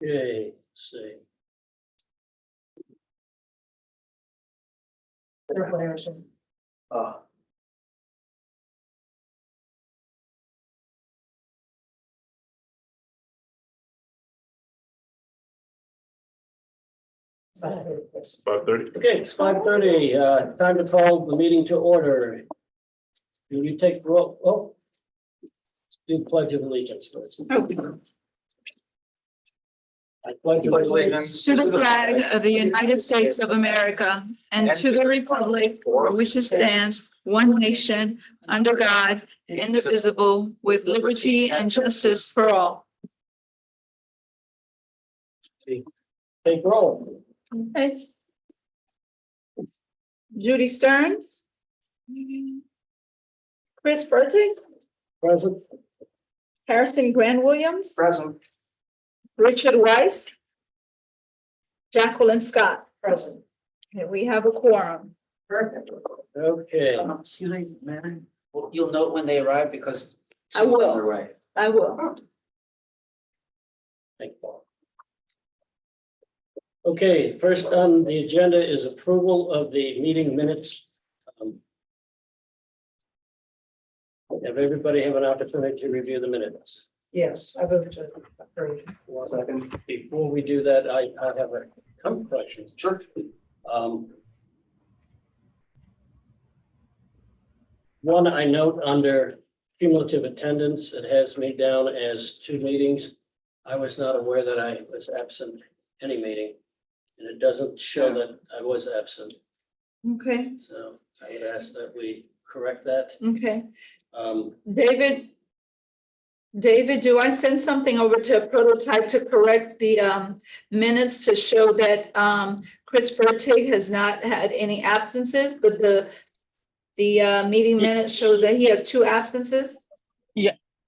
Okay, let's see. About 5:30. Okay, it's 5:30, time to call the meeting to order. Do we take roll, let's do pledge of allegiance first. I pledge allegiance To the flag of the United States of America and to the republic for which it stands, one nation, under God, indivisible, with liberty and justice for all. take roll. Okay. Judy Stern. Chris Burton, Present. Harrison Grant Williams, Present. Richard Weiss, Jacqueline Scott. Present. Okay, we have a quorum. Perfect. Okay, Excuse me, Mary, well, you'll note when they arrive because. I will. two on their way. I will. thank you. Okay, first on the agenda is approval of the meeting minutes. Have everybody have an opportunity to review the minutes? Yes, I voted to approve. One second. Before we do that, I have a couple questions. Sure. One, I note under cumulative attendance, it has me down as 2 meetings. I was not aware that I was absent any meeting. And it doesn't show that I was absent, Okay, so I would ask that we correct that. okay. Um, David, do I send something over to Prototype to correct the minutes to show that Chris Fertig has not had any absences, but the meeting minutes shows that he has 2 absences?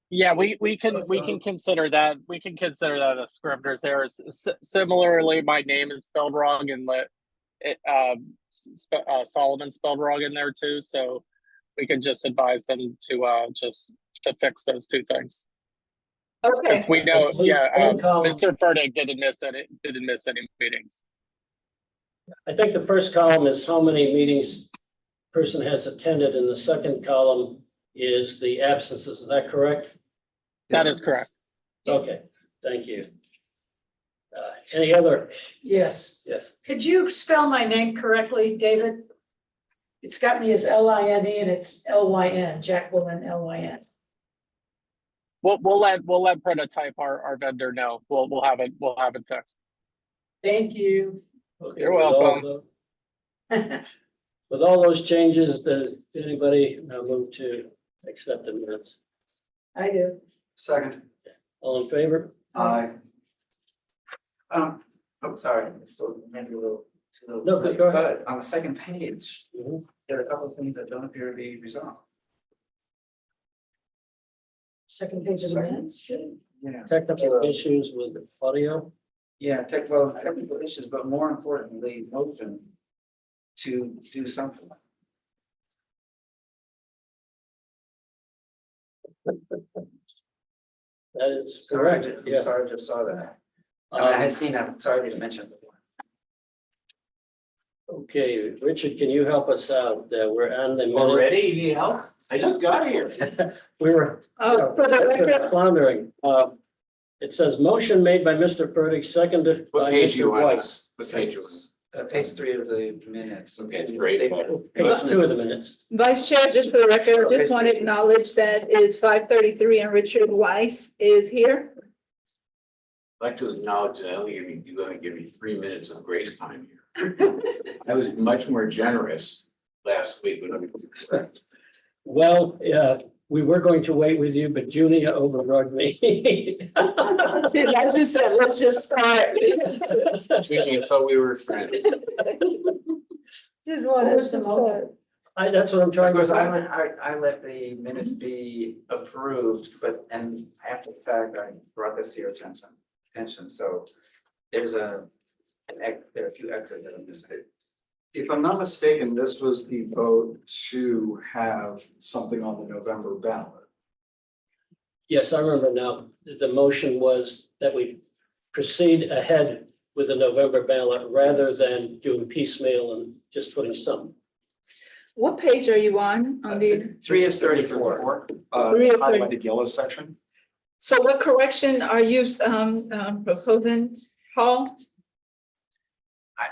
Yeah, we can consider that. We can consider that a scrivener's error. Similarly, my name is spelled wrong and Solomon spelled wrong in there too. So we can just advise them to fix those 2 things. Okay, We know, Just leave one column. Mr. Fertig didn't miss any meetings. I think the first column is how many meetings person has attended, and the second column is the absences. Is that correct? That is correct. Okay, thank you. Any other? Yes, Yes. could you spell my name correctly, David? It's got me as L-I-N-E and it's L-Y-N, Jacqueline L-Y-N. We'll let Prototype our vendor know. We'll have it fixed. Thank you. Okay, You're with all welcome. With all those changes, does anybody move to accept the minutes? I do. Second. All in favor? Aye. Sorry, it's still maybe a little. No, go ahead. But on the second page, Mhm. there are a couple of things that don't appear to be resolved. Second page of the minutes. Yeah. Technical issues with the audio. Yeah, technical issues, but more importantly, motion to do something. That is Sorry, correct. I'm Yeah. sorry, I just saw that. I had seen that, sorry, I didn't mention it before. Okay, Richard, can you help us out? We're on the minute. Already, you need help? I just got here. We were for the record, floundering. It says motion made by Mr. Fertig, seconded What by page you Mr. want? Weiss. What page you Page 3 of the minutes. Okay, great. Page 2 of the minutes. Vice Chair, just for the record, I just want to acknowledge that it is 5:33 and Richard Weiss is here. I'd like to acknowledge that you're going to give me 3 minutes of grace time here. I was much more generous last week when I. Well, we were going to wait with you, but Julia overrode me. I just said, let's just start. I thought we were friends. Just What wanted was to the start. That's what I'm trying to Because say. I let the minutes be approved, and after the fact, I brought this to your attention, so there's there are a few exits that I'm missing. If I'm not mistaken, this was the vote to have something on the November ballot. Yes, I remember now. The motion was that we proceed ahead with the November ballot rather than doing piecemeal and just putting some. What page are you on the, 3 is 34. 3 of 30. Highlighted yellow section. so what correction are you proposing, Paul?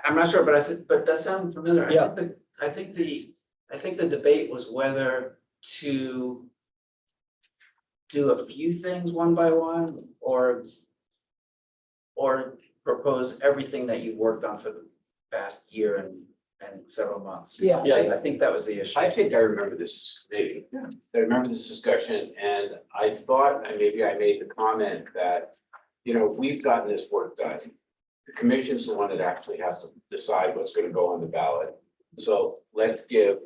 I'm not sure, but I said, but that sounds familiar. Yeah. I think the debate was whether to do a few things one by one or propose everything that you worked on for the past year and several months. Yeah. I think that was the issue. I think I remember this, maybe. I remember this discussion and I thought, and maybe I made the comment that, we've gotten this work done. The commission's the one that actually has to decide what's going to go on the ballot. So let's give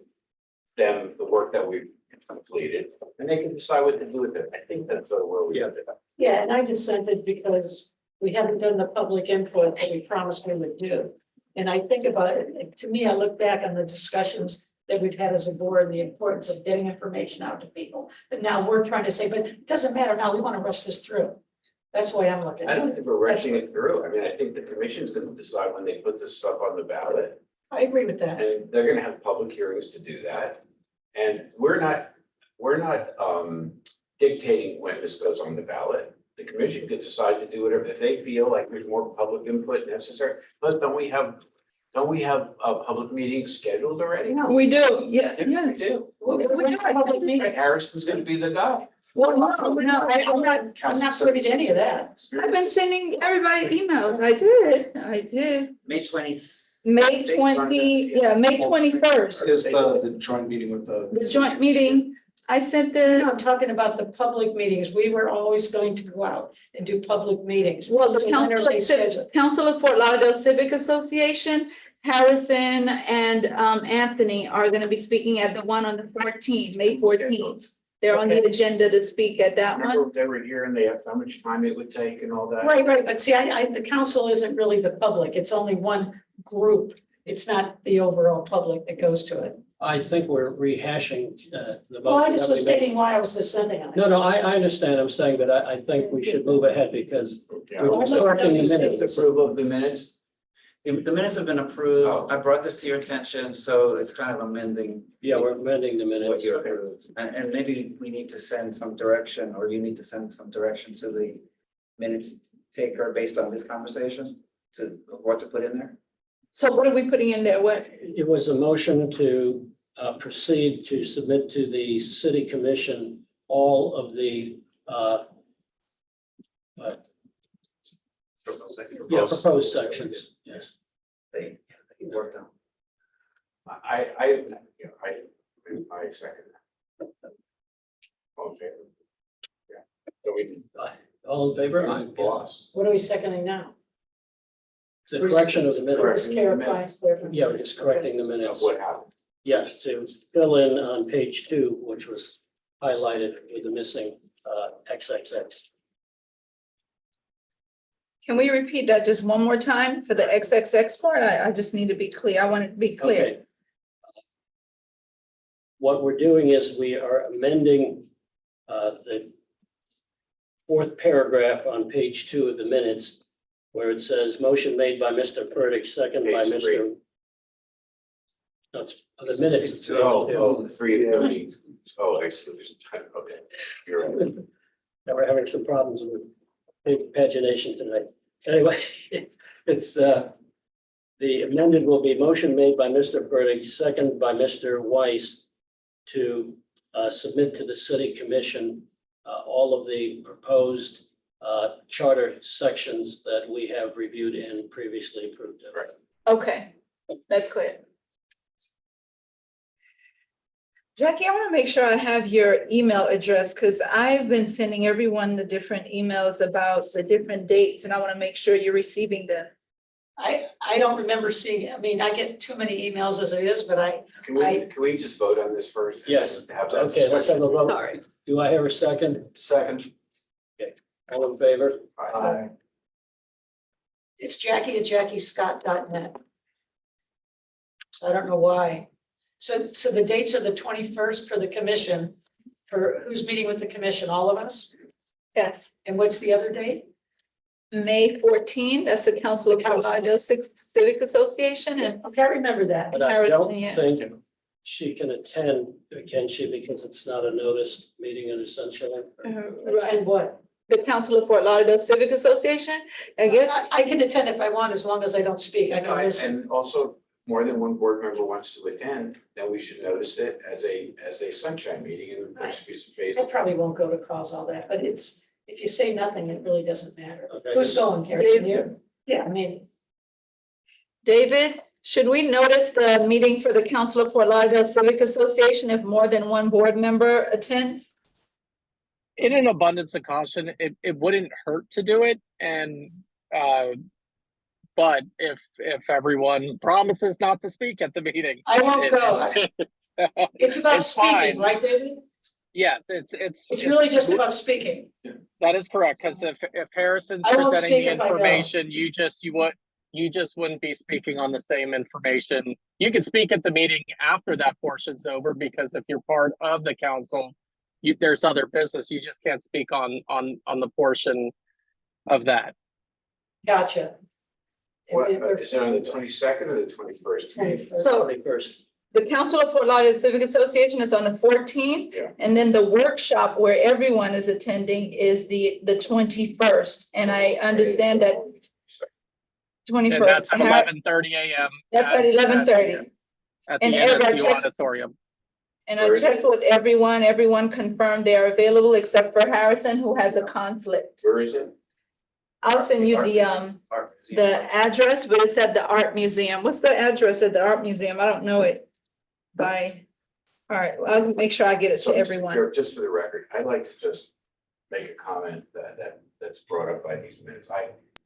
them the work that we've completed and they can decide what to do with it. I think that's where we have it. Yeah, and I dissented because we haven't done the public input that we promised we would do. And I think about it, to me, I look back on the discussions that we've had as a board, and the importance of getting information out to people. But now we're trying to say, but it doesn't matter now, we want to rush this through. That's the way I'm looking I at don't it. think we're rushing it through. I mean, I think the commission's going to decide when they put this stuff on the ballot. I agree with that. And they're gonna have public hearings to do that. And we're not dictating when this goes on the ballot. The commission could decide to do whatever, if they feel like there's more public input necessary. But don't we have public meetings scheduled already? We do, yeah, We yeah. do. When's the public meeting? Right, I'm gonna be the guy. Well, no, I'm not privy to any of that. I've been sending everybody emails. I did. May 20th. May 20, yeah, May 21st, Is the joint meeting with the joint meeting. I sent No, the, I'm talking about the public meetings. We were always going to go out and do public meetings. well, the So when are they scheduled? Council of Fort Lauderdale Civic Association, Harrison and Anthony are gonna be speaking at the one on the 14th, May 14th. They're on the agenda to speak at that one. Remember, they were here and they asked how much time it would take and all that. Right, but see, the council isn't really the public. It's only one group. It's not the overall public that goes to it. I think we're rehashing the. Well, I motion just that was we made. stating why I was dissenting on it. No, I understand. I'm saying that I think we should move ahead because Yeah. we're starting the minutes. Approval of the minutes? The minutes have been approved. Oh. I brought this to your attention, so it's kind of amending Yeah, we're amending the what minutes. you approved. And maybe we need to send some direction, or you need to send some direction to the minutes taker based on this conversation to what to put in there. So what are we putting in there? What? It was a motion to proceed to submit to the city commission all of the proposed sections. Yes. They worked on. I second that. All in favor? Yeah. So we, All in favor? Aye. boss. What are we seconding now? The correction of the minutes. Just clarify. Yeah, we're just correcting the Of minutes. what happened. Yes, to fill in on page 2, which was highlighted with the missing XXX. Can we repeat that just one more time for the XXX part? I just need to be clear. I want it to be clear. Okay. What we're doing is we are amending the fourth paragraph on page 2 of the minutes, where it says motion made by Mr. Furtick, second by Page 3. Mr. That's the minutes. Oh, 3:30. Oh, I see. Okay. You're right. Now we're having some problems with pagination tonight. Anyway, it's the amended will be motion made by Mr. Furtick, second by Mr. Weiss to submit to the city commission all of the proposed charter sections that we have reviewed and previously approved. of. Right. Okay, that's clear. Jackie, I want to make sure I have your email address because I've been sending everyone the different emails about the different dates and I want to make sure you're receiving them. I don't remember seeing it. I mean, I get too many emails as it is, but Can we just vote on this first? Yes. Have that Okay, let's have a vote. Sorry. Do I have a second? second. All in favor? Aye. it's Jackie@jackiescott.net. So I don't know why. So the dates are the 21st for the commission. For who's meeting with the commission? All of us? Yes, And what's the other date? May 14, that's the Council of Fort Lauderdale Civic Association and Okay, I remember that. But I Harrison, don't yeah. think she can attend, can she, because it's not a noticed meeting under sunshine? Attend what? the Council of Fort Lauderdale Civic Association. I guess, I can attend if I want, as long as I don't speak. I can listen. And also, more than one board member wants to attend, then we should notice it as a sunshine meeting and there should be some phase. I probably won't go to calls all that, but it's, if you say nothing, it really doesn't matter. Okay. Who's going, Harrison? You? Yeah, I mean, David, should we notice the meeting for the Council of Fort Lauderdale Civic Association if more than one board member attends? In an abundance of caution, it wouldn't hurt to do it, and but if everyone promises not to speak at the meeting, I won't go. It's about It's speaking, fine. right, David? yeah, It's really just about speaking. that is correct, because if Harrison's I won't presenting the speak if I go. information, you just wouldn't be speaking on the same information. You can speak at the meeting after that portion's over, because if you're part of the council, there's other business, you just can't speak on the portion of that. Gotcha. What, is it on the 22nd or the 21st? 21st. So- 21st. The Council of Fort Lauderdale Civic Association is on the 14th. Yeah. And then the workshop where everyone is attending is the 21st. And I understand that And 21st. that's at 11:30 a.m. That's at 11:30. At And the everybody NFU check- auditorium. And I checked with everyone confirmed they are available except for Harrison, who has a conflict. Where is it? I'll send you the address, but it's at the Art Museum. What's the address at the Art Museum? I don't know it. All right, well, I'll make sure I get it to everyone. Sure, just for the record, I'd like to just make a comment that's brought up by these minutes.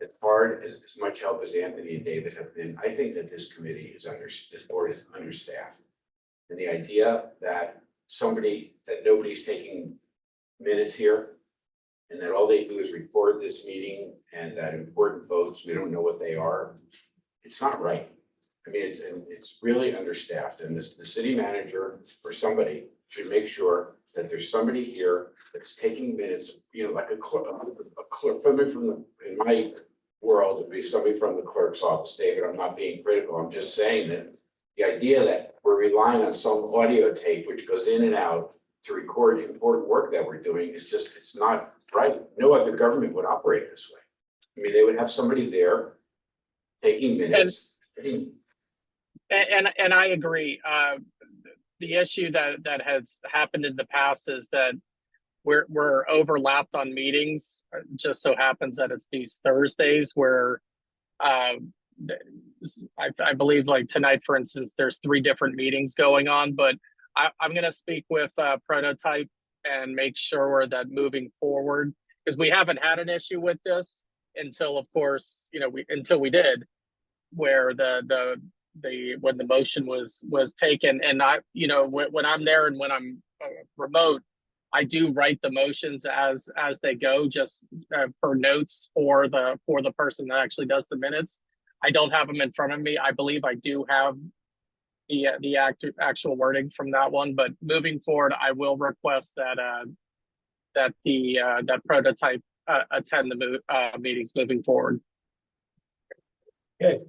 As hard as much help as Anthony and David have been, I think that this board is understaffed. And the idea that nobody's taking minutes here and that all they do is record this meeting and that important votes, we don't know what they are, it's not right. I mean, it's really understaffed, and the city manager or somebody should make sure that there's somebody here that's taking minutes, like a clerk, in my world, it'd be somebody from the clerk's office, David. I'm not being critical. I'm just saying that the idea that we're relying on some audio tape which goes in and out to record important work that we're doing is just, it's not right. No other government would operate this way. I mean, they would have somebody there taking minutes. And I agree. The issue that has happened in the past is that we're overlapped on meetings. Just so happens that it's these Thursdays where I believe, like tonight, for instance, there's 3 different meetings going on, but I'm going to speak with Prototype and make sure that moving forward, because we haven't had an issue with this until, of course, until we did, where when the motion was taken, and when I'm there and when I'm remote, I do write the motions as they go, just for notes for the person that actually does the minutes. I don't have them in front of me. I believe I do have the actual wording from that one, but moving forward, I will request that Prototype attend the meetings moving forward. Thank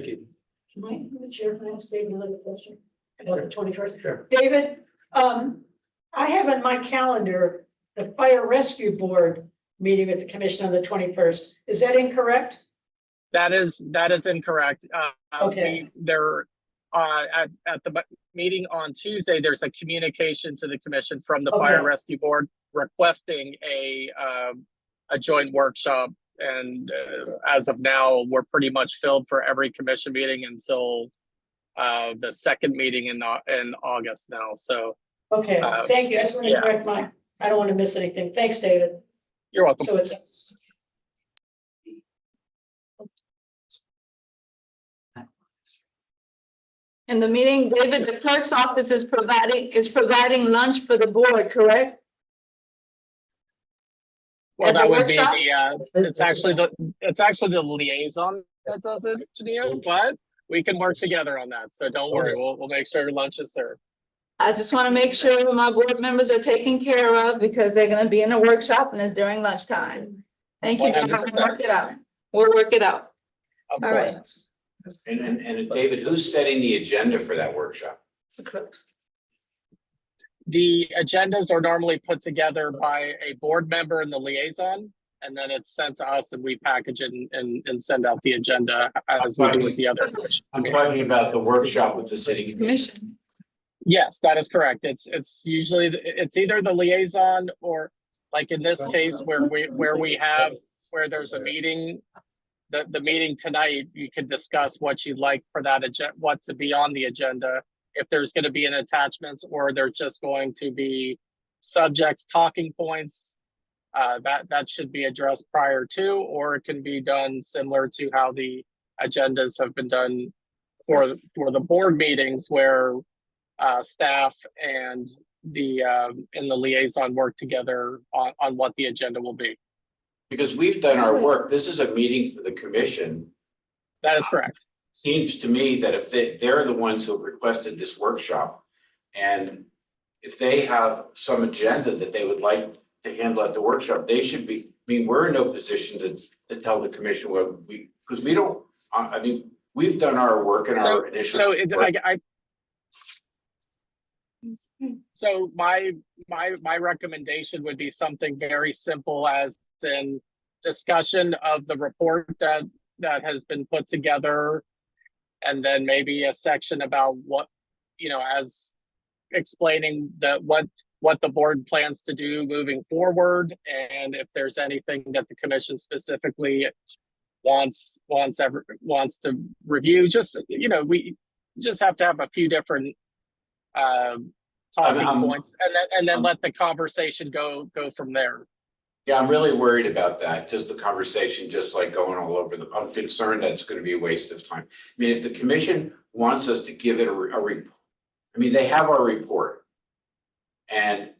you. Can I ask David another question about the 21st? Sure. David, I have on my calendar the Fire Rescue Board meeting with the commission on the 21st. Is that incorrect? That is incorrect. Okay. At the meeting on Tuesday, there's a communication to the commission from the Okay. Fire Rescue Board requesting a joint workshop. And as of now, we're pretty much filled for every commission meeting until the second meeting in August now. So Okay, thank you. I just want to yeah. correct I don't want to miss anything. Thanks, David. you're welcome. So it's. In the meeting, David, the clerk's office is providing lunch for the board, correct? Well, At the that would be workshop? it's actually the liaison that does it, Janelle, but we can work together on that. So don't worry, we'll make sure lunch is served. I just want to make sure my board members are taken care of because they're going to be in a workshop and it's during lunchtime. Thank you, Jeff. We'll 100%. work it out. We'll work it out. Of All right. course. And David, who's setting the agenda for that workshop? The agendas are normally put together by a board member and the liaison, and then it's sent to us and we package it and send out the agenda as we do with the other. I'm talking about the workshop with the city commission. Commission. Yes, that is correct. It's usually, it's either the liaison or like in this case where where there's a meeting. The meeting tonight, you can discuss what you'd like for that what to be on the agenda. If there's going to be an attachments or they're just going to be subjects, talking points, that should be addressed prior to, or it can be done similar to how the agendas have been done for the board meetings where staff and the liaison work together on what the agenda will be. Because we've done our work. This is a meeting for the commission. That is correct. Seems to me that if they're the ones who have requested this workshop, and if they have some agenda that they would like to handle at the workshop, they should be, I mean, we're in no position to tell the commission what because we don't, I mean, we've done our work and our initial. So my recommendation would be something very simple as in discussion of the report that has been put together. And then maybe a section about what, as explaining what the board plans to do moving forward. And if there's anything that the commission specifically wants to review, just, we just have to have a few different talking points and then let the conversation go from there. Yeah, I'm really worried about that. Just the conversation, just like going all over I'm concerned that it's going to be a waste of time. I mean, if the commission wants us to give it a report, I mean, they have our report. And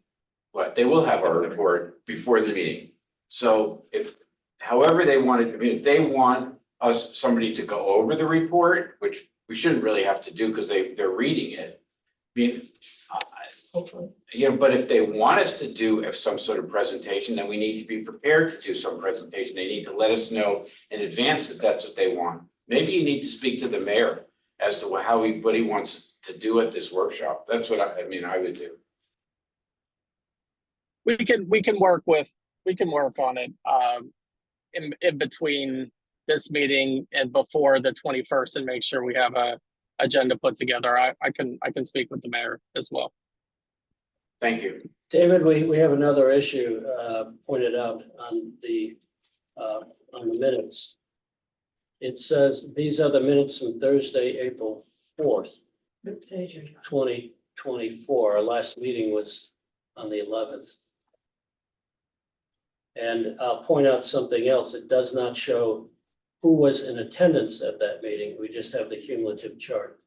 they will have our report before the meeting. So however they want it, I mean, if they want somebody to go over the report, which we shouldn't really have to do because they're reading it. I mean, Hopefully. but if they want us to do some sort of presentation, then we need to be prepared to do some presentation. They need to let us know in advance that that's what they want. Maybe you need to speak to the mayor as to what he wants to do at this workshop. That's what I would do. We can work on it in between this meeting and before the 21st and make sure we have a agenda put together. I can speak with the mayor as well. Thank you. David, we have another issue pointed out on the minutes. It says these are the minutes from Thursday, April 4th, Good page are you on? 2024. Our last meeting was on the 11th. And I'll point out something else. It does not show who was in attendance at that meeting. We just have the cumulative chart.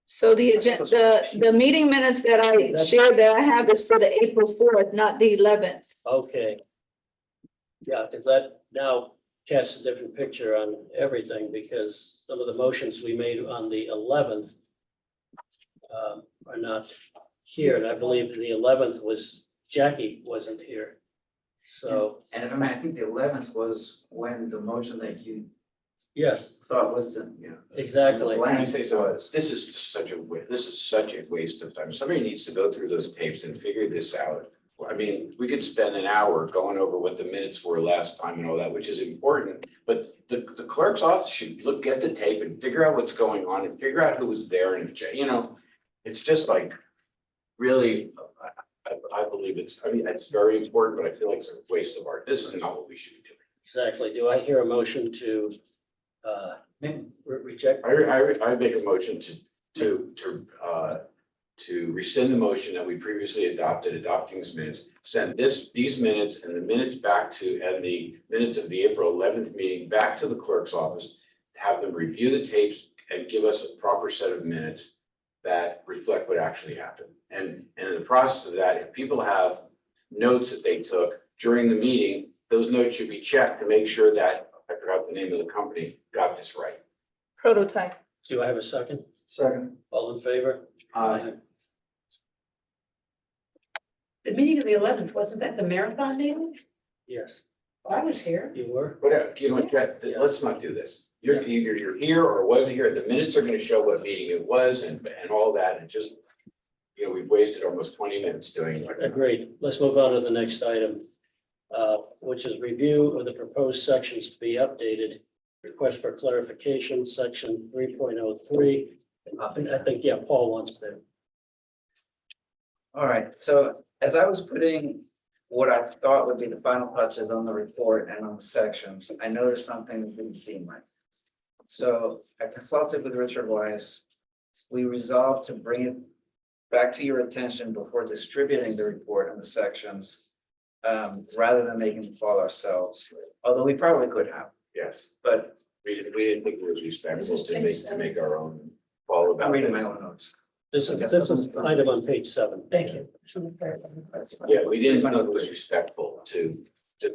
So the meeting minutes that I shared that I have is for the April 4th, not the 11th. Okay. Yeah, because that now casts a different picture on everything because some of the motions we made on the 11th are not here. And I believe the 11th was Jackie wasn't here. So, And if I mean, I think the 11th was when the motion that you yes, thought was, exactly. When I say so, this is just such a waste of time. Somebody needs to go through those tapes and figure this out. I mean, we could spend an hour going over what the minutes were last time and all that, which is important. But the clerk's office should at the tape and figure out what's going on and figure out who was there. And it's just like really, I believe it's very important, but I feel like it's a waste of our, this is not what we should be doing. Exactly. Do I hear a motion to reject? I make a motion to rescind the motion that we previously adopting these minutes, send these minutes and the minutes and the minutes of the April 11th meeting back to the clerk's office, have them review the tapes and give us a proper set of minutes that reflect what actually happened. And in the process of that, if people have notes that they took during the meeting, those notes should be checked to make sure that, I forgot the name of the company, got this right. Prototype. Do I have a second? Second. All in favor? Aye. The meeting of the 11th, wasn't that the marathon meeting? Yes. I was here. You were? Whatever, you know, let's not do this. You're either you're here or wasn't here. The minutes are gonna show what meeting it was and all that, and just, you know, we've wasted almost 20 minutes doing it. Agreed. Let's move on to the next item, which is review of the proposed sections to be updated. Request for clarification, section 3.03. I think, yeah, Paul wants to. All right, so as I was putting what I thought would be the final touches on the report and on the sections, I noticed something that didn't seem right. So I consulted with Richard Weiss. We resolved to bring it back to your attention before distributing the report and the sections, rather than making them fall ourselves, although we probably could have, Yes, but we didn't think it was respectful This is to page make our own follow I'm about reading it. my own notes. This is item on page 7. Thank you. Yeah, we didn't think it was respectful to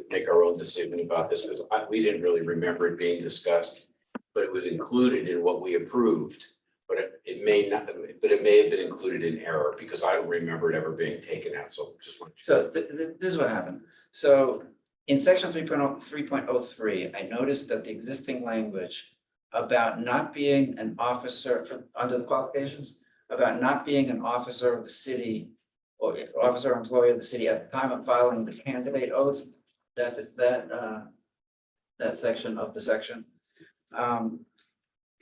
make our own decision about this, because we didn't really remember it being discussed. But it was included in what we approved, but it may not, but it may have been included in error, because I don't remember it ever being taken out, so just want. So this is what happened. So in section 3.03, I noticed that the existing language about not being an officer under the qualifications, about not being an officer of the city or officer or employee of the city at the time of filing the candidate oath, that section of the section,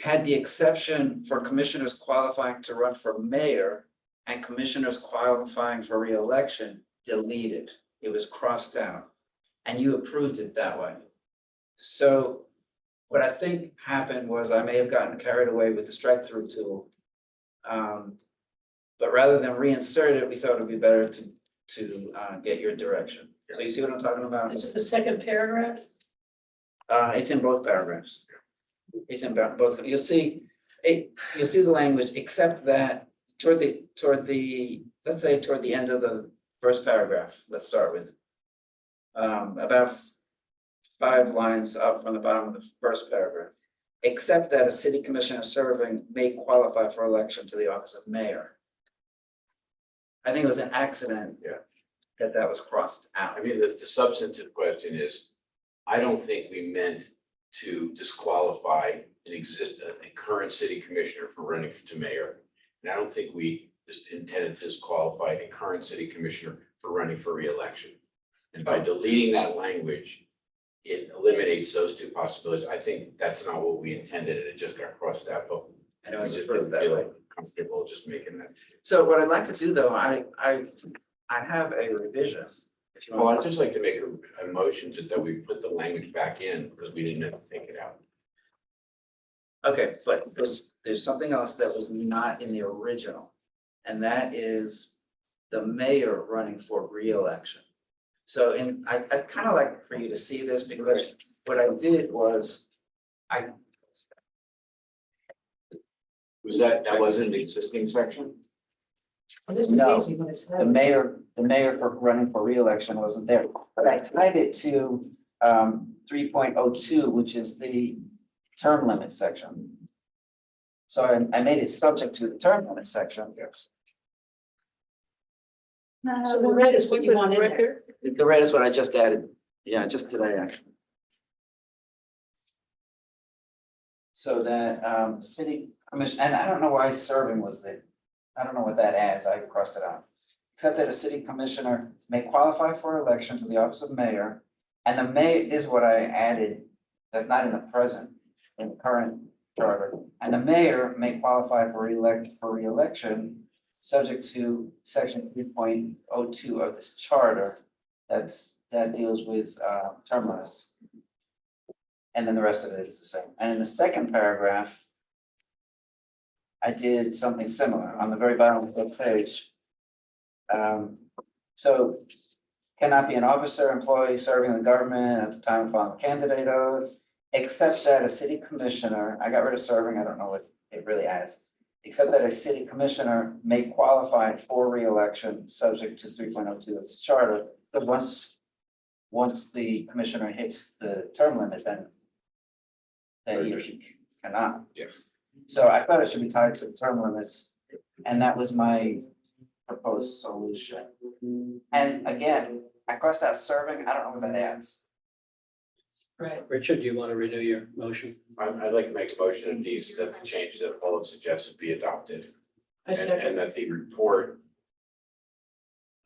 had the exception for commissioners qualifying to run for mayor and commissioners qualifying for re-election deleted. It was crossed out, and you approved it that way. So what I think happened was I may have gotten carried away with the strike through tool. But rather than reinsert it, we thought it'd be better to get your direction. So you see what I'm talking about? This is the second paragraph. It's in both paragraphs. It's in both, you'll see the language, except that toward the, let's say toward the end of the first paragraph, let's start with. About 5 lines up from the bottom of the first paragraph. Except that a city commissioner serving may qualify for election to the office of mayor. I think it was an accident. Yeah. That was crossed out. I mean, the substantive question is, I don't think we meant to disqualify a current city commissioner for running to mayor. And I don't think we just intended to disqualify a current city commissioner for running for re-election. And by deleting that language, it eliminates those 2 possibilities. I think that's not what we intended, and it just got crossed out, but And it I was just approved didn't that feel way. comfortable just making that. So what I'd like to do though, I have a revision. If you Well, want. I'd just like to make a motion that we put the language back in, because we didn't have to take it out. Okay, but there's something else that was not in the original, and that is the mayor running for re-election. So I'd kind of like for you to see this, because what I did was, That wasn't the existing section? Well, this is No, easy when it's. the mayor for running for re-election wasn't there, but I tied it to 3.02, which is the term limit section. So I made it subject to the term limit section. Yes. So the red is what you want in there. The red is what I just added, yeah, just today, actually. So that city commission, and I don't know why serving was there. I don't know what that adds, I crossed it out. Except that a city commissioner may qualify for election to the office of mayor. And the mayor is what I added, that's not in the present, in the current charter. And the mayor may qualify for re-election, subject to section 3.02 of this charter. That deals with term limits. And then the rest of it is the same. And in the second paragraph, I did something similar on the very bottom of the page. So cannot be an officer, employee serving the government at the time of filing candidate oath, except that a city commissioner, I got rid of serving, I don't know what it really adds. Except that a city commissioner may qualify for re-election subject to 3.02 of this charter, but once the commissioner hits the term limit, then he or she cannot. Yes. So I thought it should be tied to the term limits, and that was my proposed solution. And again, I crossed out serving, I don't know what that adds. Right. Richard, do you want to renew your motion? I'd like to make a motion that the changes that Paul suggested be adopted. I second. And that the report.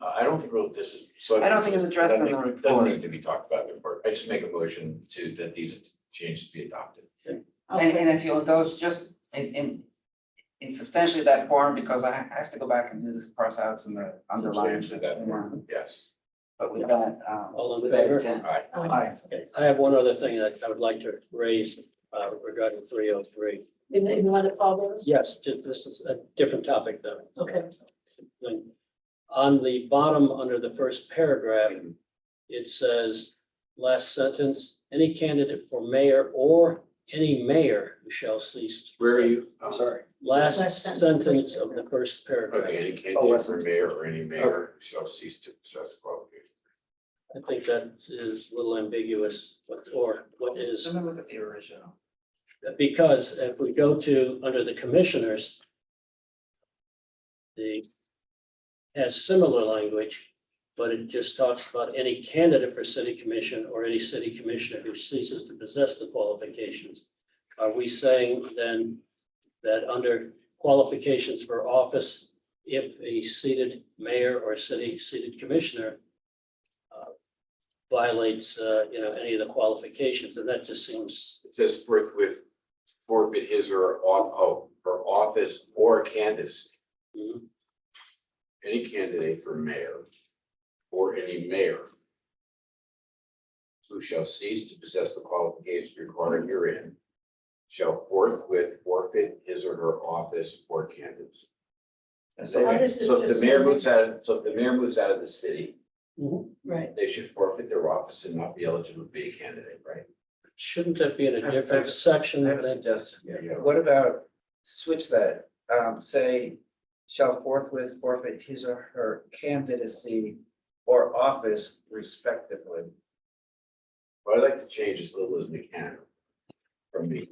I don't think this is. So I don't think it's addressed in the Doesn't report. need to be talked about in the report. I just make a motion that these changes be adopted. And Okay. if you'll indulge just in substantially that form, because I have to go back and do the cross outs and the underlines. Substantially that form, yes. But we've got, All in we've got favor? intent. All right. Aye. Okay, I have one other thing that I would like to raise regarding 303. In one of all those? Yes, this is a different topic though. Okay. On the bottom, under the first paragraph, it says, last sentence, any candidate for mayor or any mayor who shall cease. Where are you? I'm sorry, last Last sentence. sentence of the first paragraph. Okay, any Oh, candidate listen. for mayor or any mayor shall cease to possess qualifications. I think that is a little ambiguous, or what is, Let me look at the original. because if we go to, under the commissioners, the has similar language, but it just talks about any candidate for city commission or any city commissioner who ceases to possess the qualifications. Are we saying then that under qualifications for office, if a seated mayor or city seated commissioner violates, any of the qualifications, and that just seems, It says forthwith forfeit his or her office or candidacy. mhm, Any candidate for mayor or any mayor who shall cease to possess the qualifications required herein shall forthwith forfeit his or her office or candidacy. So Okay, this is so if just the mayor saying- moves out, so if the mayor moves out of the city, mhm. Right. they should forfeit their office and not be eligible to be a candidate, right? Shouldn't that be in a I have- different section I have a than? suggestion. Yeah. What about switch that, say, shall forthwith forfeit his or her candidacy or office respectively? But I'd like to change as little as we can from the.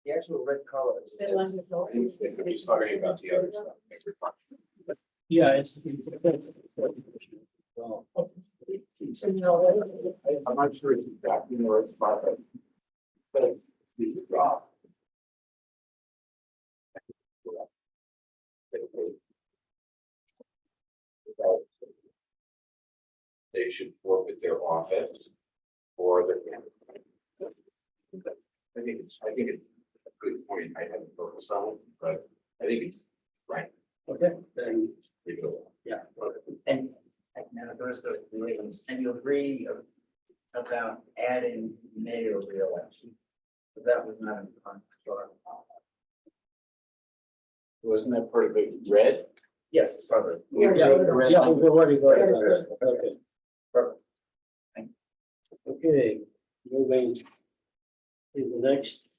The actual red color is. Still on the floor. He's talking about the other stuff. Yeah, it's. Well, It's in the already. I'm not sure it's exactly where it's by, but it's drop. They should forfeit their office or their candidate. I think it's a good point. I haven't focused on it, but I think it's right. okay, then, Leave it alone. yeah. And now those are the names, and you agree about adding mayor reelection? But that was not in the contract. Wasn't that part of the red? Yes, it's probably. Yeah, yeah, we've already voted on that, okay. Perfect. Thank Okay, moving to the next.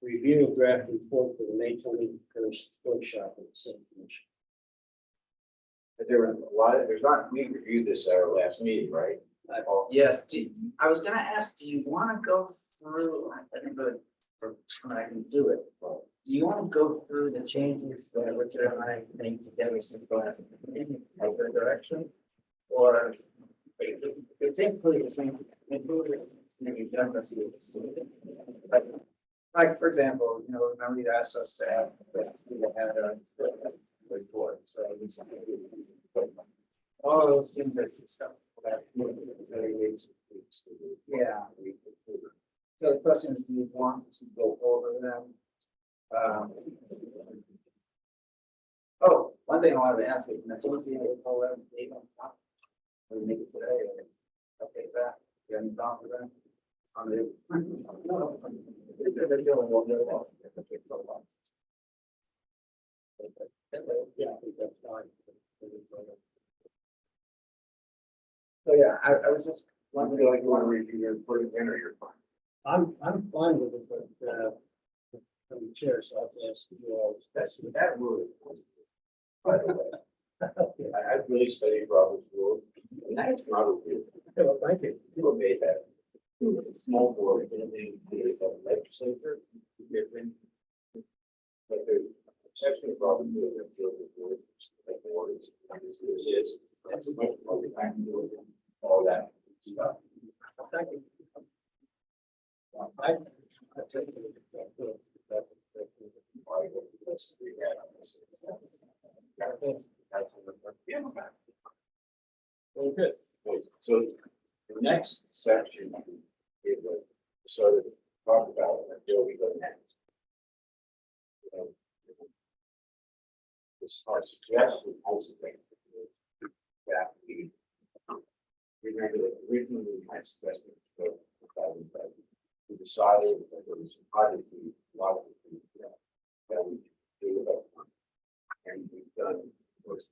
Review of draft report for the May 21st workshop of the City Commission. But there were a lot of, we reviewed this at our last meeting, right? Yes, I was gonna ask, do you wanna go through, I think, I can do it. Do you wanna go through the changes that Richard and I made together since the last meeting, other direction? Or it's included the same, maybe done this with this. Like, for example, remember you asked us to add, we had a report, so it's. All those things that discussed. Yeah. So the question is, do you want to go over them? Oh, one thing I wanted to ask you, next week, you know, date on top. Will we make it today or okay, that, you haven't thought for that? On the. No. They're doing well, they're well. It's so long. Yeah, I think that's fine. So, yeah, I was just wondering, like, you want to review your, put it in or you're fine? I'm fine with it, but, from the chair, so I have to ask you all. That rule. By the way, I've really studied Robert's rule, and that's not a rule. Well, thank you. People made that. Small board, and they legislature, different. But there's a section of Robert's rule that deals with words, like words, this is, that's much more behind the rule, all that stuff. Thank you. I take it. Well, good. So the next section is sort of talk about where we go next. This our suggestion also think that we remember that originally my suggestion was that we decided that there was obviously a lot of things that we do about and we've done most.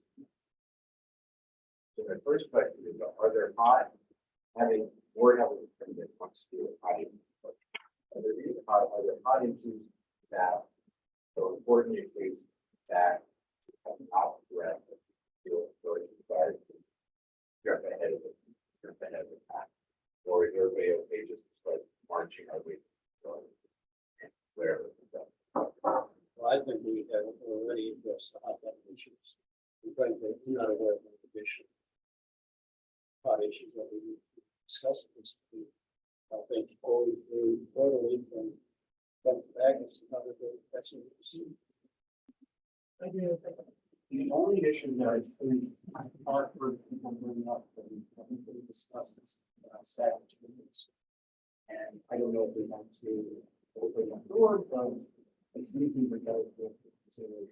So the first question is, are there hot, having that wants to do a hot are there hot issues that so important issues that have not addressed the authority desires to jump ahead of it, jump ahead of the pack? Or is everybody okay just to start marching our way and wherever we go? Well, I think we have already addressed the hot button issues. And frankly, I'm not aware of any additional hot issues that we need to discuss at this point. I think going through quarterly from front to back is another good, that's what we see. I agree with that. The only issue that I think are for people bringing up, that I think we discussed is staff attendance. And I don't know if we want to open the door, but if anything, we got to consider.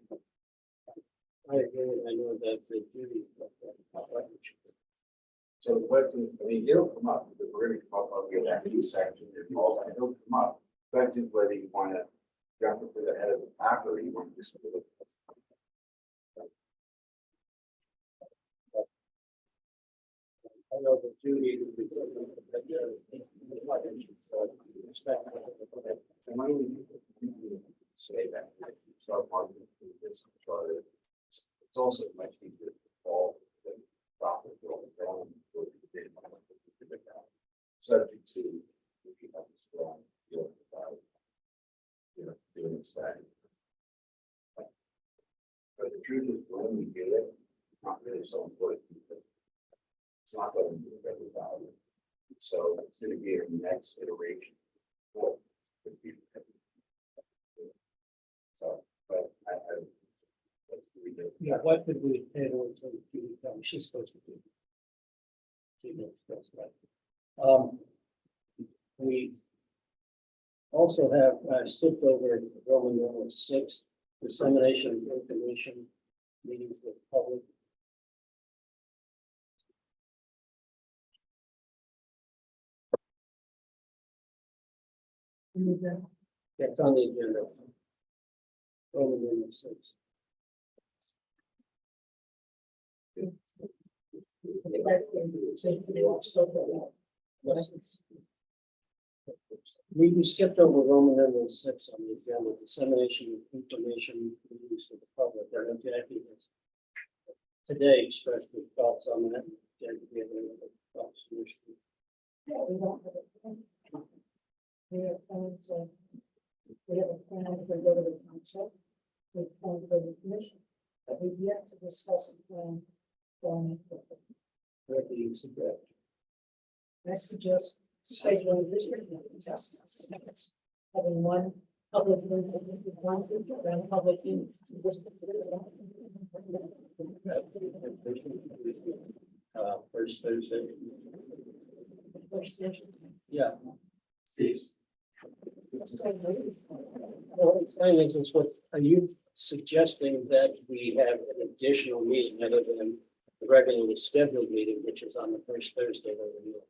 I agree, I know that the duty of the hot button issues. So the question, I mean, it'll come up, because we're gonna talk about the activity section, and all that, it'll come up. Question is whether you wanna jump into the head of the pack, or you want to just. I know the duty to be. Respect. And why don't we say that, start marketing this charter. It's also much easier to fall than profit going down. Subject to, if you have a strong feeling about, doing this thing. But the truth is, when we get it, it's not really so important. Because it's not going to be every value. So it's going to be a next iteration. What could be. So, but I. Yeah, what did we table until the duty comes? She's supposed to do. She knows that's right. We also have skipped over Roman numeral 6, dissemination of information, meetings with the public. That's on the agenda. Roman numeral 6. We skipped over Roman numeral 6 on the agenda, dissemination of information for the use of the public. I know Jackie has today expressed her thoughts on that. Jackie, do you have any other thoughts? Yeah, we don't have a plan. We have plans, we have a plan for go to the council. We plan for the commission, but we've yet to discuss a plan. What do you suggest? I suggest scheduling district meetings, having one public, one public. First Thursday. First session. Yeah. Please. Well, the thing is what, are you suggesting that we have an additional meeting other than the regularly scheduled meeting, which is on the first Thursday of the year?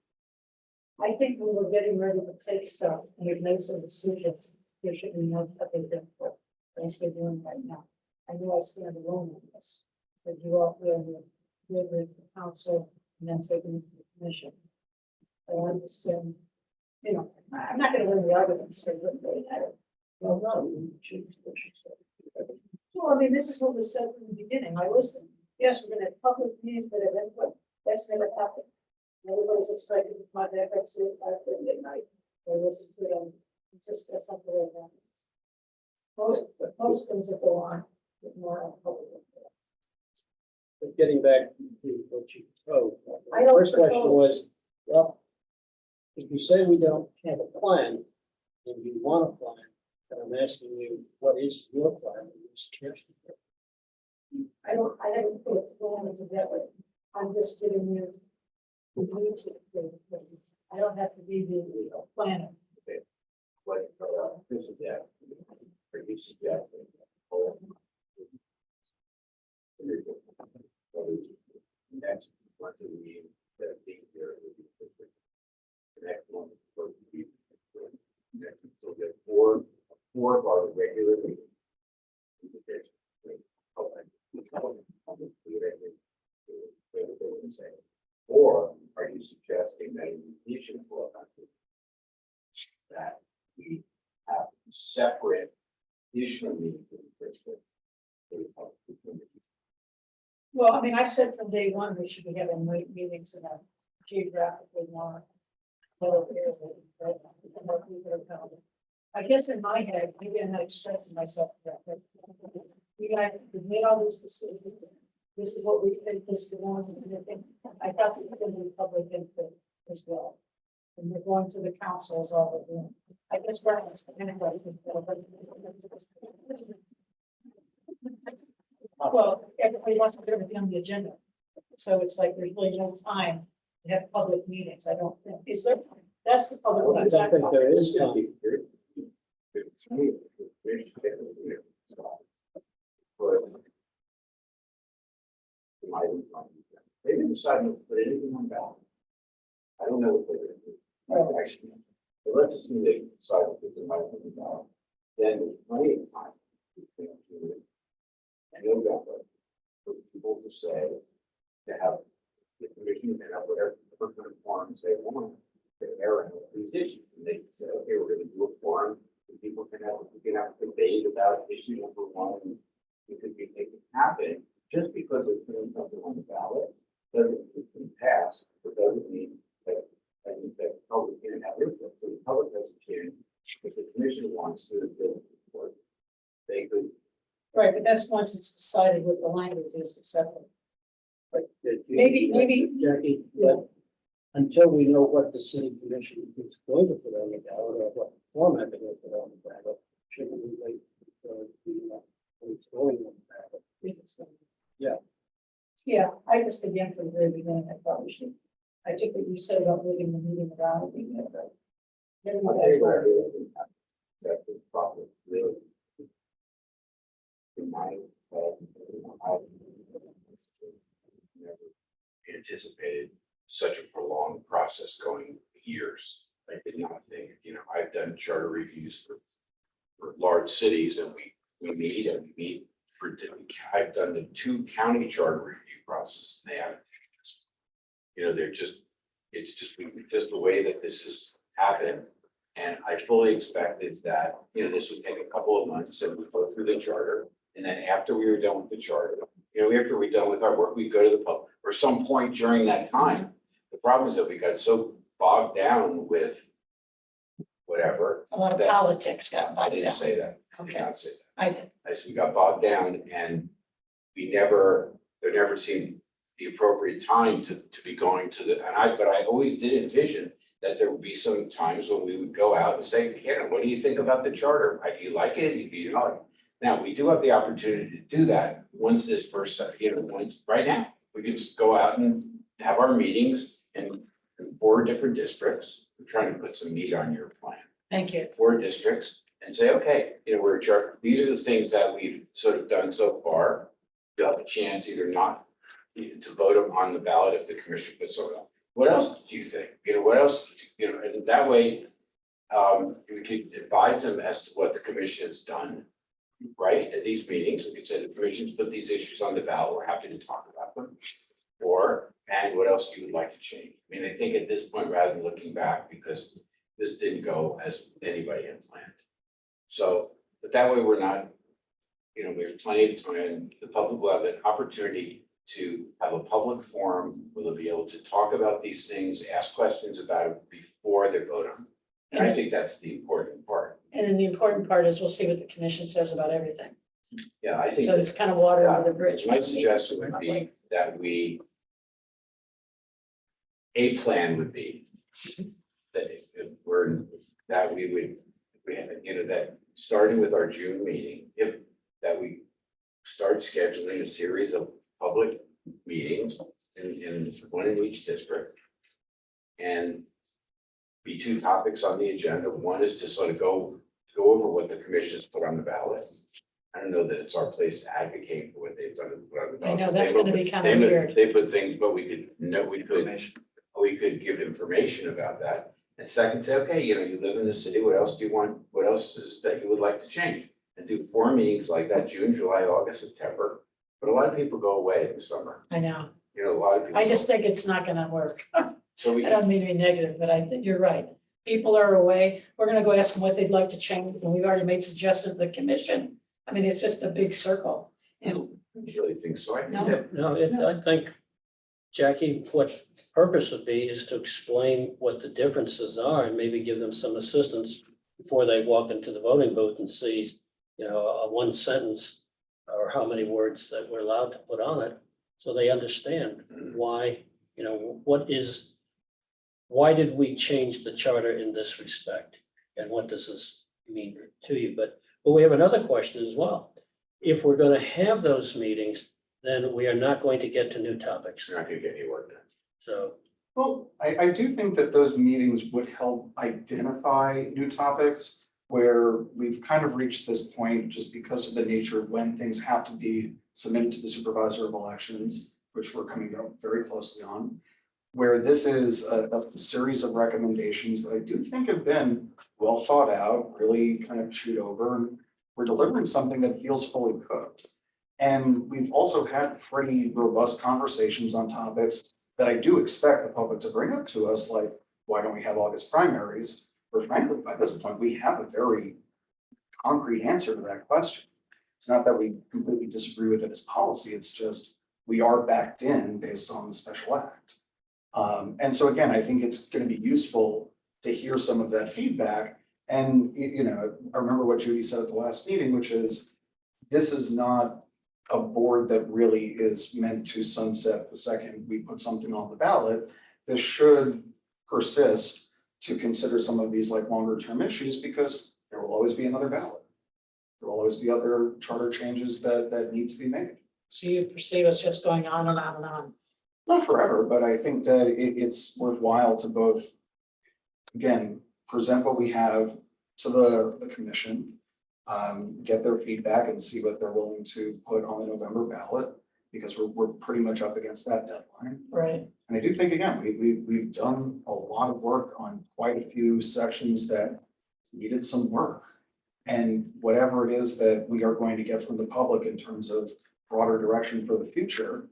I think we were getting ready to take stuff and we've made some decisions. There should be no public input. As we're doing right now. I know I stand alone on this. But you all will with the council and then taking it to the commission. I understand, you know, I'm not gonna win the argument, so that they had it. Well, no, we choose. Well, I mean, this is what was said from the beginning. I listened. Yes, we're gonna have public meetings, but at input, that's never happened. Everybody's expected to find that actually at 5:30 at night. They listen to them. It's just, that's not the way it happens. Most things that go on with more on public. input. But getting back to what you proposed, I the don't first question propose. was, well, if you say we don't have a plan, and you want a plan, then I'm asking you, what is your plan? and your suggestion? I haven't put it forward together. I'm just giving you. the detail. I don't have to be the planner. What, this is that. Are you suggesting? Next, once a week, that being here. The next one. Supposed to be next, so we have four of our regular meetings. Or are you suggesting that in addition to that we have separate additional meetings in Brisbane? Well, I mean, I've said from day one, we should be having meetings in a geographically more. I guess in my head, maybe I'm not expressing myself correctly. We made all these decisions. This is what we think is going on. I thought it was going to be public input as well. And we're going to the councils all the time. I guess we're. Well, everybody wants to put everything on the agenda. So it's like there's really no time to have public meetings. I don't think, is there, that's the public. I meetings I'm don't think talking there is time. They didn't decide to put anything on ballot. I don't know what they're gonna do. Actually, but let's assume they decide to put them on ballot. Then there's plenty of time. And November for people to say, to have the commission and have whatever forms they want to air out these issues. And they can say, okay, we're gonna do a forum, and people can have a debate about issue number one. And it could happen just because it's putting something on the ballot, doesn't it can pass, but doesn't mean that I think that the public can have input. So the public has a chance, if the commission wants to do it, they could. Right, but that's once it's decided what the language is, acceptable. Maybe- Jackie, but until we know what the city commission is going to put on the ballot or what format they're going to put on the ballot, shouldn't we wait for what's going on the ballot? If it's going to- Yeah. Yeah, I just, again, from the very beginning, I probably should. I think what you said about moving the meeting around. Never mind, that's where- That's the problem, really. In my, I never anticipated such a prolonged process going years. I did not think, I've done charter reviews for large cities and we meet for, I've done the 2 county charter review process. They haven't. It's just the way that this has happened. And I fully expected that, this would take a couple of months and we'd go through the charter. And then after we were done with the charter, after we're done with our work, we go to the public or some point during that time. The problem is that we got so bogged down with whatever. A lot of that- politics got I bogged didn't down. say that. I did Okay. not say that. I did. I said we got bogged down and there never seemed the appropriate time to be going to but I always did envision that there would be some times when we would go out and say, what do you think about the charter? Do you like it? Now, we do have the opportunity to do that once this first, right now, we can just go out and have our meetings in 4 different districts. We're trying to put some meat on your plan. Thank you. 4 districts and say, okay, you know, these are the things that we've sort of done so far. You'll have a chance either not to vote them on the ballot if the commission puts it on. What else do you think? You know, what else, you know, and that way, we could advise them as to what the commission has done, right? At these meetings, we could say the commission's put these issues on the ballot, we're happy to talk about them. Or, and what else you would like to change? I mean, I think at this point, rather than looking back, because this didn't go as anybody had planned. So, but that way we're not, you know, we have plenty of time. The public will have an opportunity to have a public forum where they'll be able to talk about these things, ask questions about it before they vote on them. And I think that's the important part. And then the important part is we'll see what the commission says about everything. Yeah, I think So it's kind of water under the bridge. my suggestion would be that a plan would be that if we're, that we would, if we had, you know, that starting with our June meeting, that we start scheduling a series of public meetings in one in each district. And be 2 topics on the agenda. One is to sort of go over what the commission has put on the ballot. I don't know that it's our place to advocate for what they've done. I know, that's gonna be kind of They weird. put things, but we could give information about that. And second, say, okay, you know, you live in the city, what else do you want? What else is that you would like to change? And do 4 meetings like that, June, July, August, September. But a lot of people go away in the summer. I know. You know, a lot of people. I just think it's not gonna work. So we, I don't mean to be negative, but I think you're right. People are away. We're gonna go ask them what they'd like to change, and we've already made suggestions to the commission. I mean, it's just a big circle. And really think so. I think No. that No, I think, Jackie, what the purpose would be is to explain what the differences are and maybe give them some assistance before they walk into the voting booth and see, you know, a 1 sentence or how many words that we're allowed to put on it. So they understand why, you know, why did we change the charter in this respect? And what does this mean to you? But we have another question as well. If we're going to have those meetings, then we are not going to get to new topics. you're not gonna get any work done. So, Well, I do think that those meetings would help identify new topics where we've kind of reached this point just because of the nature of when things have to be submitted to the supervisor of elections, which we're coming up very closely on, where this is a series of recommendations that I do think have been well thought out, really kind of chewed over, and we're delivering something that feels fully cooked. And we've also had pretty robust conversations on topics that I do expect the public to bring up to us, like, why don't we have August primaries? Or frankly, by this point, we have a very concrete answer to that question. It's not that we completely disagree with it as policy, it's just we are backed in based on the special act. And so again, I think it's going to be useful to hear some of that feedback. And, you know, I remember what Judy said at the last meeting, which is, this is not a board that really is meant to sunset the second we put something on the ballot. This should persist to consider some of these like longer term issues, because there will always be another ballot. There will always be other charter changes that need to be made. so you perceive us just going on and on and on. Not forever, but I think that it's worthwhile to both, again, present what we have to the commission, get their feedback and see what they're willing to put on the November ballot, because we're pretty much up against that deadline. Right. And I do think, again, we've done a lot of work on quite a few sections that needed some work. And whatever it is that we are going to get from the public in terms of broader direction for the future,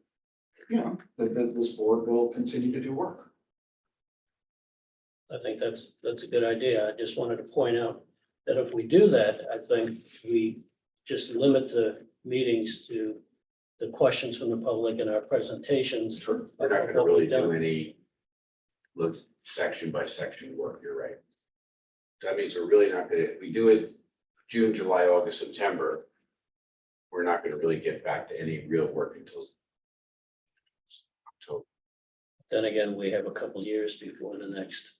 you know, this board will continue to do work. I think that's a good idea. I just wanted to point out that if we do that, I think we just limit the meetings to the questions from the public and our presentations. Sure. We're not gonna really do any look section by section work, you're right. That means we're really not gonna, if we do it June, July, August, September, we're not gonna really get back to any real work until October. Then again, we have a couple years before the next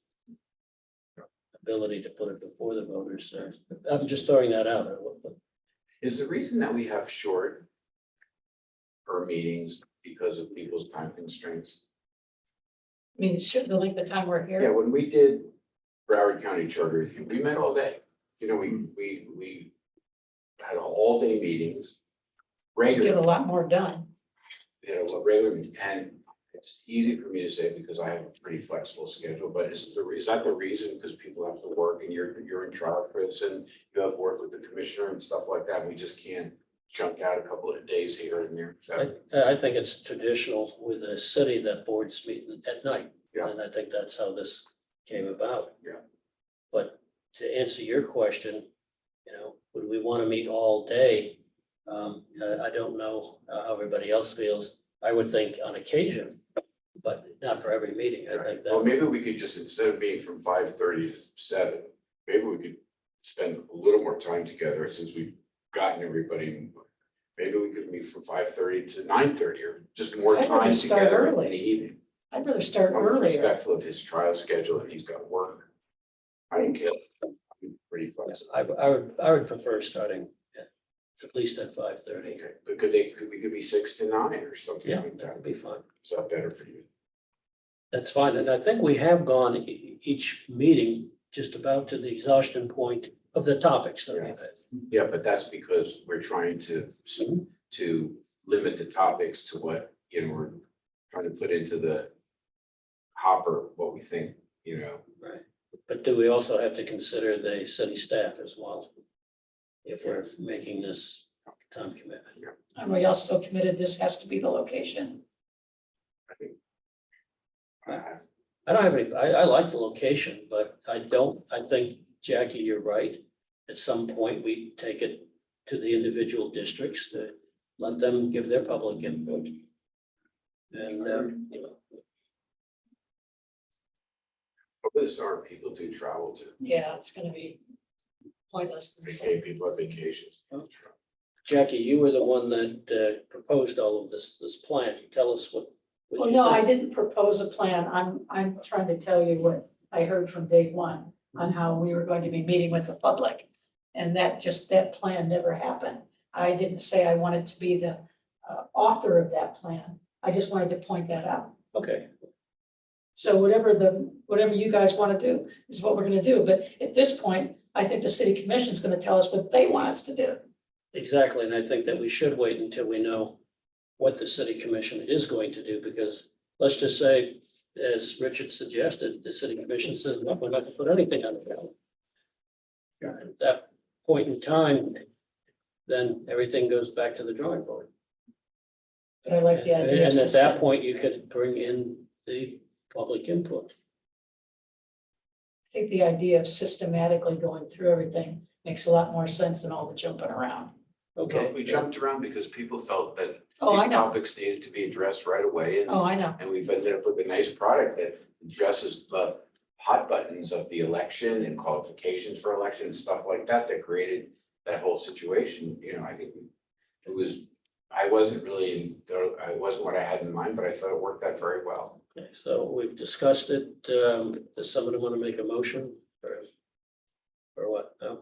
ability to put it before the voters. So I'm just throwing that out. Is the reason that we have short meetings because of people's time constraints? I mean, should the length of time we're Yeah, here, when we did Broward County Charter Review. We met all day. You know, we had all day meetings. We get a Regular, lot more done. regular, and it's easy for me to say because I have a pretty flexible schedule, but is that the reason? Because people have to work and you're in trial, Chris, and you have work with the commissioner and stuff like that. We just can't chunk out a couple of days here and there. So, I think it's traditional with a city that boards meet at night. Yeah. And I think that's how this came about. Yeah. But to answer your question, would we want to meet all day? I don't know how everybody else feels. I would think on occasion, but not for every meeting. I think well, that, maybe we could just, instead of being from 5:30 to 7, maybe we could spend a little more time together since we've gotten everybody. Maybe we could meet from 5:30 to 9:30 or just more I'd rather time start together in early. the evening. I'd rather start I'm earlier. respectful of his trial schedule if he's got work. I don't care. I'm pretty flexible. I would prefer starting at least at 5:30. Okay, but we could be 6 to 9 or something Yeah, like that that. would be fine. Is that better for you? That's fine. And I think we have gone each meeting just about to the exhaustion point of the topics that we've had. Yeah, but that's because we're trying to limit the topics to what, we're trying to put into the hopper, what we think, Right. But do we also have to consider the city staff as well? If we're making this time commitment? And we all still committed, this has to be the location. I think. I don't have any, I like the location, but I think, Jackie, you're right. At some point, we take it to the individual districts to let them give their public input. And, Over the summer, people do travel to, Yeah, it's gonna be pointless. people have vacations. Jackie, you were the one that proposed all of this plan. Tell us what. Well, you no, I think. didn't propose a plan. I'm trying to tell you what I heard from day one on how we were going to be meeting with the public. And that plan never happened. I didn't say I wanted to be the author of that plan. I just wanted to point that out. Okay, So whatever you guys want to do is what we're gonna do. But at this point, I think the city commission is gonna tell us what they want us to do. exactly. And I think that we should wait until we know what the city commission is going to do, because let's just say, as Richard suggested, the city commission says, no, we're not going to put anything on the ballot. At that point in time, then everything goes back to the drawing board. But I like the idea. of And at that system. point, you could bring in the public input. I think the idea of systematically going through everything makes a lot more sense than all the jumping around. Okay. We jumped around because people felt that Oh, I these know. topics needed to be addressed right away. Oh, I know. And we've ended up with a nice product that addresses the hot buttons of the election and qualifications for election and stuff like that, that created that whole situation. I think I wasn't what I had in mind, but I thought it worked out very well. Okay, so we've discussed it. Does somebody want to make a motion or what? No?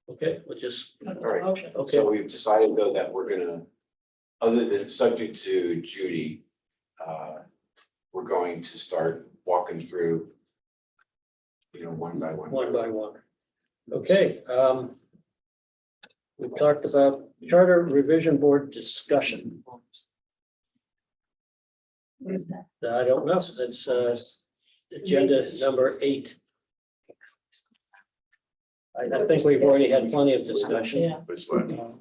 Okay, we'll just, right. Motion. okay, So we've decided though that we're gonna, other than subject to Judy, we're going to start walking through, one by one. one by one. Okay, we talked about charter revision board discussion. I don't know, that's agenda number 8. I think we've already had plenty of discussion. Yeah. Which one?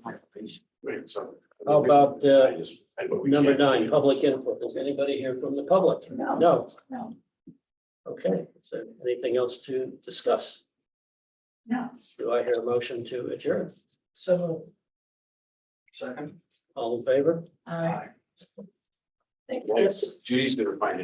Wait, so- How about We number can't- 9, public input? Is anybody here from the public? No. No. No. Okay, so anything else to discuss? No. Do I hear a motion to adjourn? So, Second. All in favor? thank you, Chris. Judy's gonna find